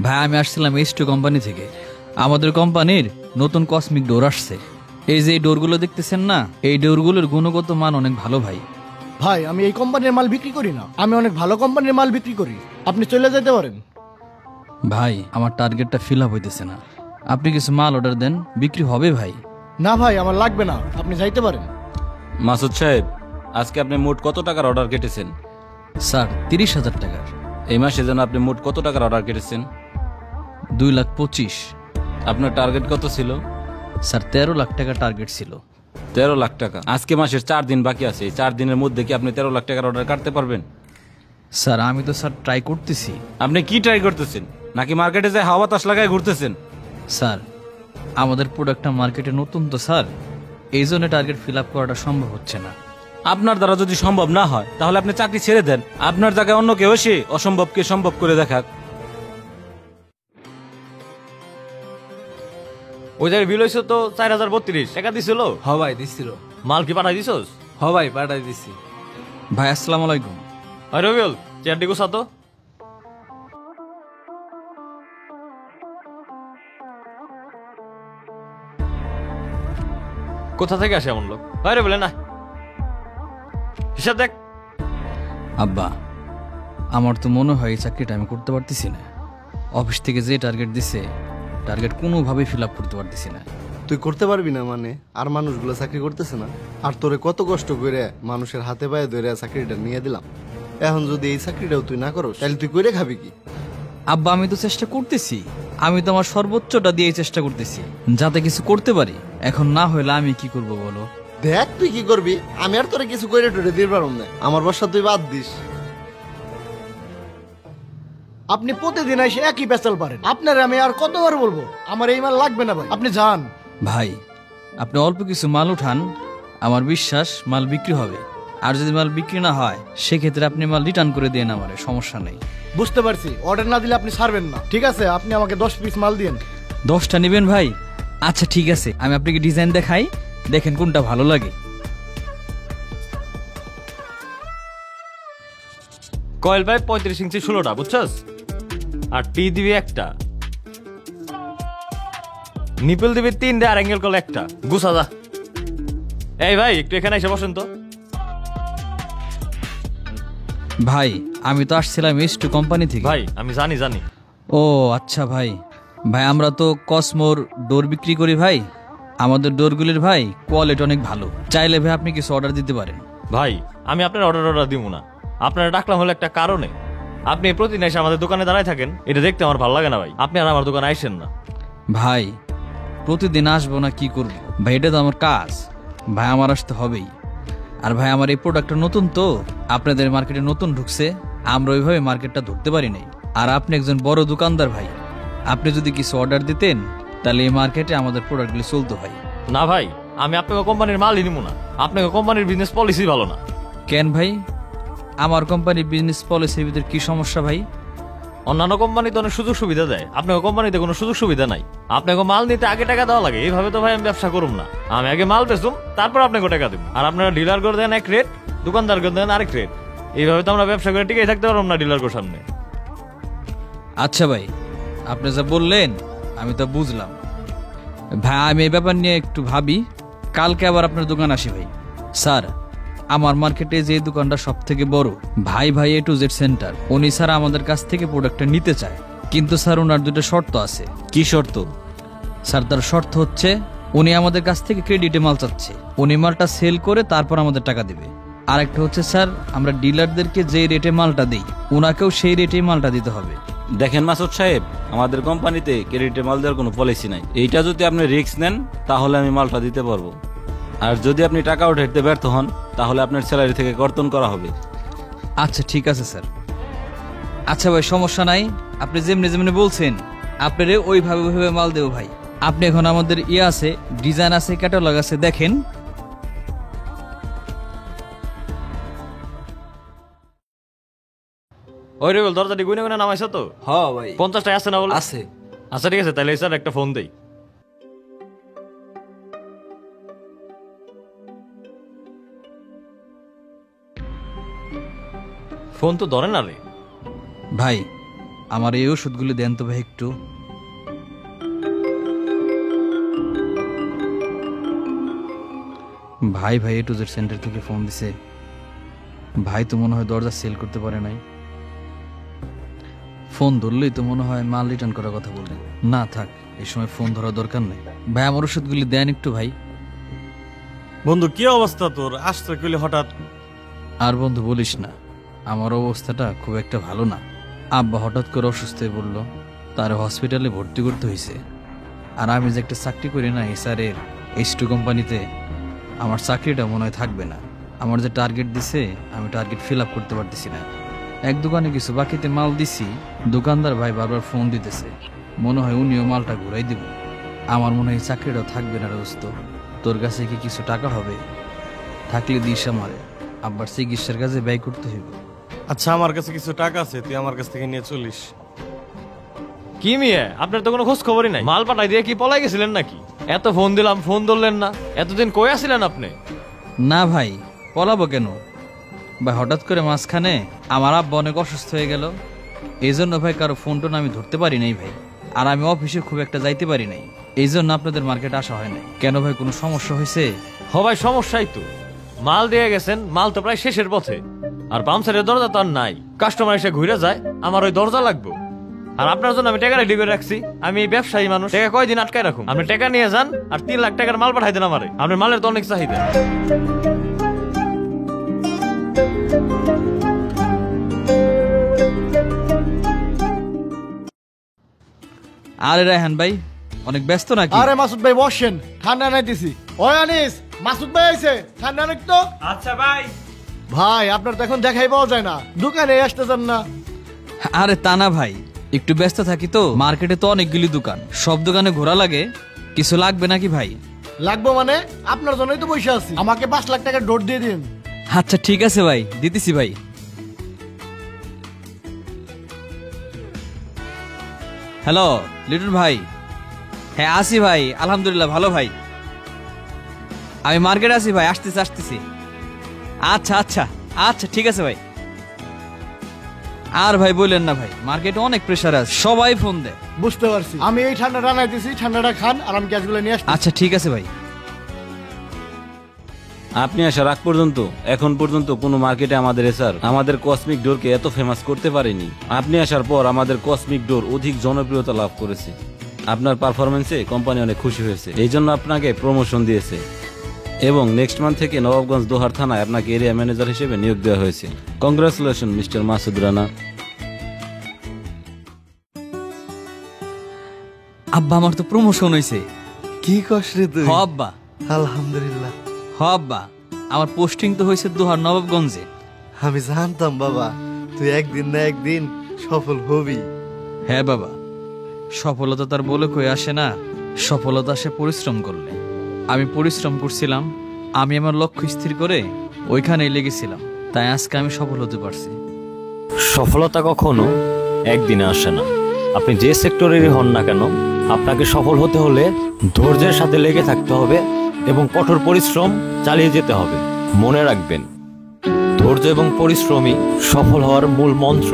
ভাই আমি আসছিলাম H2 কোম্পানি থেকে। আমাদের কোম্পানির নতুন কসমিক ডোর আসছে। এই যে এই ডোরগুলো দেখতেছেন না, এই ডোরগুলোর গুণগত মান অনেক ভালো ভাই। ভাই আমি এই কোম্পানির মাল বিক্রি করি না, আমি অনেক ভালো কোম্পানির মাল বিক্রি করি, আপনি চলে যেতে পারেন। ভাই আমার টার্গেটটা ফিল আপ হইতেছে না, আপনি কিছু মাল অর্ডার দেন, বিক্রি হবে ভাই। না ভাই আমার লাগবে না, আপনি যাইতে পারেন। মাসুদ সাহেব, আজকে আপনি মোট কত টাকার অর্ডার কেটেছেন? স্যার 30,000 টাকার। এই মাসে যেন আপনি মোট কত টাকার অর্ডার কেটেছেন? 2,25,000। আপনার টার্গেট কত ছিল? স্যার 13 লাখ টাকা টার্গেট ছিল। 13 লাখ টাকা। আজকে মাসের 4 দিন বাকি আছে, এই 4 দিনের মধ্যে কি আপনি 13 লাখ টাকার অর্ডার কাটতে পারবেন? স্যার আমি তো স্যার ট্রাই করতেছি। আপনি কি ট্রাই করতেছেন? নাকি মার্কেটে যায় হাওয়া বাতাস লাগায় ঘুরতেছেন? স্যার আমাদের প্রোডাক্টটা মার্কেটে নতুন তো স্যার, এই জন্য টার্গেট ফিল আপ করাটা সম্ভব হচ্ছে না। আপনার দ্বারা যদি সম্ভব না হয় তাহলে আপনি চাকরি ছেড়ে দেন, আপনার জায়গায় অন্য কেউ এসে অসম্ভবকে সম্ভব করে দেখাক। ওই জায়গায় বিল হয়েছে তো 4,032 টাকা দিছিল। হ ভাই দিছিল। মাল কি পাঠাই দিছস? হ ভাই পাঠাই দিছি। ভাই আসসালামু আলাইকুম। আরে রবিউল, চেয়ারটি গোছা তো। কোথা থেকে আসে এমন লোক? বাইরে বলে না, হিসাব দেখ। আব্বা আমার তো মনে হয় এই চাকরিটা আমি করতে পারতেছি না। অফিস থেকে যে টার্গেট দিছে, টার্গেট কোনোভাবেই ফিল আপ করতে পারতেছি না। তুই করতে পারবি না মানে? আর মানুষগুলো চাকরি করতেছে না? আর তোরে কত কষ্ট করে মানুষের হাতে পায়ে ধরে চাকরিটা নিয়ে দিলাম, এখন যদি এই চাকরিটাও তুই না করো তাহলে তুই করে খাবি কি? আব্বা আমি তো চেষ্টা করতেছি, আমি তো আমার সর্বোচ্চটা দিয়ে চেষ্টা করতেছি যাতে কিছু করতে পারি। এখন না হইলে আমি কি করব বলো? দেখ তুই কি করবি, আমি আর তোরে কিছু করে টরে দিয়ে পারব না, আমার বর্ষা তুই বাদ দিস। আপনি প্রতিদিন এসে একই পেঁচাল পারেন, আপনার আমি আর কতবার বলবো আমার এই মাল লাগবে না ভাই, আপনি যান। ভাই আপনি অল্প কিছু মাল উঠান, আমার বিশ্বাস মাল বিক্রি হবে। আর যদি মাল বিক্রি না হয় সেক্ষেত্রে আপনি মাল রিটার্ন করে দেন, আমার সমস্যা নেই। বুঝতে পারছি, অর্ডার না দিলে আপনি ছাড়বেন না, ঠিক আছে আপনি আমাকে 10 পিস মাল দিন। 10টা নেবেন ভাই? আচ্ছা ঠিক আছে, আমি আপনাকে ডিজাইন দেখাই, দেখেন কোনটা ভালো লাগে। কয়েল পাইপ 35 ইঞ্চি 16টা, বুঝছস? আর টি দিবি একটা, নিপল দিবি 3টে, আর অ্যাঙ্গেল কল একটা। গুছা যা। এই ভাই একটু এখানে এসে বসেন তো। ভাই আমি তো আসছিলাম H2 কোম্পানি থেকে। ভাই আমি জানি জানি। ও আচ্ছা ভাই, ভাই আমরা তো কসমোর ডোর বিক্রি করি ভাই। আমাদের ডোরগুলির ভাই কোয়ালিটি অনেক ভালো, চাইলে ভাই আপনি কিছু অর্ডার দিতে পারেন। ভাই আমি আপনার অর্ডার দিব না, আপনারা ডাকলাম হলো একটা কারণে। আপনি প্রতিদিন এসে আমাদের দোকানে দাঁড়ায় থাকেন, এটা দেখতে আমার ভালো লাগে না ভাই। আপনি আর আমার দোকানে আইসেন না। ভাই প্রতিদিন আসবো না কি করব ভাই, এটা তো আমার কাজ ভাই, আমার আসতে হবেই। আর ভাই আমার এই প্রোডাক্টটা নতুন তো, আপনাদের মার্কেটে নতুন ঢুকছে, আমরা ওইভাবে মার্কেটটা ধরতে পারি নাই। আর আপনি একজন বড় দোকানদার ভাই, আপনি যদি কিছু অর্ডার দিতেন তাহলে এই মার্কেটে আমাদের প্রোডাক্টগুলি চলতো ভাই। না ভাই, আমি আপনাকে কোম্পানির মালই নিব না, আপনাকে কোম্পানির বিজনেস পলিসি ভালো না। কেন ভাই, আমার কোম্পানির বিজনেস পলিসির ভিতরে কি সমস্যা ভাই? অন্যান্য কোম্পানি তো অনেক সুযোগ সুবিধা দেয়, আপনাকে কোম্পানিতে কোনো সুযোগ সুবিধা নাই। আপনাকে মাল নিতে আগে টাকা দেওয়া লাগে, এইভাবে তো ভাই আমি ব্যবসা করুম না। আমি আগে মাল বেচুম, তারপর আপনাকে টাকা দেবো। আর আপনারা ডিলার করে দেন এক রেট, দোকানদার করে দেন আরেক রেট। এইভাবে তো আমরা ব্যবসা করে টিকে থাকতে পারবো না ডিলার করে সামনে। আচ্ছা ভাই, আপনি যা বললেন আমি তো বুঝলাম ভাই, আমি এই ব্যাপার নিয়ে একটু ভাবি, কালকে আবার আপনার দোকান আসি ভাই। স্যার আমার মার্কেটে যে দোকানটা সব থেকে বড় ভাই A to Z সেন্টার, উনি স্যার আমাদের কাছ থেকে প্রোডাক্টটা নিতে চায়, কিন্তু স্যার ওনার দুটো শর্ত আছে। কি শর্ত? স্যার তার শর্ত হচ্ছে উনি আমাদের কাছ থেকে ক্রেডিটে মাল চাচ্ছে, উনি মালটা সেল করে তারপর আমাদের টাকা দিবে। আর একটা হচ্ছে স্যার আমরা ডিলারদেরকে যে রেটে মালটা দিই ওনাকেও সেই রেটেই মালটা দিতে হবে। দেখেন মাসুদ সাহেব, আমাদের কোম্পানিতে ক্রেডিটে মাল দেওয়ার কোনো পলিসি নাই। এইটা যদি আপনি রিস্ক নেন তাহলে আমি মালটা দিতে পারবো, আর যদি আপনি টাকা উঠাইতে ব্যর্থ হন তাহলে আপনার স্যালারি থেকে কর্তন করা হবে। আচ্ছা ঠিক আছে স্যার। আচ্ছা ভাই সমস্যা নাই, আপনি যেমনি যেমনি বলছেন আপনারে ওইভাবে ওইভাবে মাল দেবো ভাই। আপনি এখন আমাদের ইয়ে আছে, ডিজাইন আছে, ক্যাটালগ আছে, দেখেন। ওই রেগুল দরজাটি গুনে গুনে নামাইছো তো? হ ভাই 50 টাকা আছে না বলে? আছে। আচ্ছা ঠিক আছে, তাহলে স্যার একটা ফোন দেই। ফোন তো ধরে না রে ভাই আমার এই ওষুধগুলি দেন তো ভাই একটু। ভাই ভাই এ টু জেড সেন্টার থেকে ফোন দিছে। ভাই তো মনে হয় দরজা সেল করতে পারে নাই। ফোন ধরলেই তো মনে হয় মাল রিটার্ন করার কথা বললেন। না থাক, এই সময় ফোন ধরার দরকার নেই। ভাই আমার ওষুধগুলি দেন একটু ভাই। বন্ধু কি অবস্থা তোর? আসতে কইলে হঠাৎ। আর বন্ধু বলিস না, আমার অবস্থাটা খুব একটা ভালো না। আব্বা হঠাৎ করে অসুস্থ হয়ে বলল, তার হসপিটালে ভর্তি করতে হয়েছে। আর আমি যে একটা চাকরি করি না এসআরের H2 কোম্পানিতে, আমার চাকরিটা মনে হয় থাকবে না। আমার যে টার্গেট দিছে আমি টার্গেট ফিল আপ করতে পারতেছি না। এক দোকানে কিছু বাকিতে মাল দিছি, দোকানদার ভাই বারবার ফোন দিতেছে, মনে হয় উনিও মালটা ঘুরাই দিব। আমার মনে হয় এই চাকরিটাও থাকবে না রে দোস্ত। তোর কাছে কি কিছু টাকা হবে? থাকলে দিস আমারে, আব্বার চিকিৎসার কাজে ব্যয় করতে হইব। আচ্ছা আমার কাছে কিছু টাকা আছে, তুই আমার কাছ থেকে নিয়ে চলিস। কি মিয়া, আপনার তো কোনো খোঁজ খবরই নাই। মাল পাঠাই দিয়ে কি পলাই গেছিলেন নাকি? এত ফোন দিলাম, ফোন ধরলেন না। এতদিন কই আছিলেন আপনি? না ভাই, পলাবো কেন ভাই? হঠাৎ করে মাঝখানে আমার আব্বা অনেক অসুস্থ হয়ে গেল, এই জন্য ভাই কারো ফোন টোন আমি ধরতে পারি নাই ভাই। আর আমি অফিসে খুব একটা যাইতে পারি নাই, এই জন্য আপনাদের মার্কেটে আসা হয় নাই। কেন ভাই, কোনো সমস্যা হয়েছে? ভাই সমস্যাই তো, মাল দিয়ে গেছেন, মাল তো প্রায় শেষের পথে। আর পাম্পসারের দরজা তো আর নাই, কাস্টমার এসে ঘুরে যায়, আমার ওই দরজা লাগবে। আর আপনার জন্য আমি টাকা রেডি করে রাখছি। আমি ব্যবসায়ী মানুষ, টাকা কয়দিন আটকায় রাখুন। আপনি টাকা নিয়ে যান আর 3 লাখ টাকার মাল পাঠাই দেন আমারে। আপনার মালের তো অনেক চাহিদা। আরে রায়হান ভাই, অনেক ব্যস্ত নাকি? আরে মাসুদ ভাই বসেন, ঠান্ডা নাই দিছি। ওই আনিস, মাসুদ ভাই আইছে, ঠান্ডা নাকি তো? আচ্ছা ভাই। ভাই আপনার তো এখন দেখাই পাওয়া যায় না, দোকানে আসতে চান না? আরে তা না ভাই, একটু ব্যস্ত থাকি তো। মার্কেটে তো অনেকগুলি দোকান, সব দোকানে ঘোরা লাগে। কিছু লাগবে নাকি ভাই? লাগবো মানে? আপনার জন্যই তো বসে আছি। আমাকে 5 লাখ টাকা ডোর দিয়ে দিন। আচ্ছা ঠিক আছে ভাই, দিতেছি ভাই। হ্যালো লিটন ভাই। হ্যাঁ আসি ভাই, আলহামদুলিল্লাহ ভালো ভাই। আমি মার্কেটে আছি ভাই, আসতেছি। আচ্ছা আচ্ছা আচ্ছা ঠিক আছে ভাই। আর ভাই বললেন না ভাই, মার্কেটে অনেক প্রেসার আছে, সবাই ফোন দেয়। বুঝতে পারছি, আমি এই ঠান্ডা রানাইতেছি, ঠান্ডাটা খান আর আমি ক্যাশগুলো নিয়ে আসছি। আচ্ছা ঠিক আছে ভাই। আপনি আসার আগ পর্যন্ত এখন পর্যন্ত কোনো মার্কেটে আমাদের এসআর আমাদের কসমিক ডোরকে এত ফেমাস করতে পারেনি। আপনি আসার পর আমাদের কসমিক ডোর অধিক জনপ্রিয়তা লাভ করেছে। আপনার পারফরমেন্সে কোম্পানি অনেক খুশি হয়েছে, এই জন্য আপনাকে প্রমোশন দিয়েছে এবং নেক্সট মান্থ থেকে নবাবগঞ্জ দোহার থানায় আপনাকে এরিয়া ম্যানেজার হিসেবে নিয়োগ দেওয়া হয়েছে। Congratulation mister Masud Rana. আব্বা আমার তো প্রমোশন হয়েছে। কি কস রে তুই? হ আব্বা। আলহামদুলিল্লাহ। হ আব্বা, আমার পোস্টিং তো হয়েছে দোহার নবাবগঞ্জে। আমি জানতাম বাবা তুই একদিন না একদিন সফল হবি। হ্যাঁ বাবা, সফলতা তার বলে কই আসে না, সফলতা আসে পরিশ্রম করলে। আমি পরিশ্রম করছিলাম, আমি আমার লক্ষ্য স্থির করে ওইখানেই লেগেছিলাম, তাই আজকে আমি সফল হতে পারছি। সফলতা কখনো একদিনে আসে না। আপনি যে সেক্টরেরই হন না কেন, আপনাকে সফল হতে হলে ধৈর্যের সাথে লেগে থাকতে হবে এবং কঠোর পরিশ্রম চালিয়ে যেতে হবে। মনে রাখবেন, ধৈর্য এবং পরিশ্রমই সফল হওয়ার মূল মন্ত্র।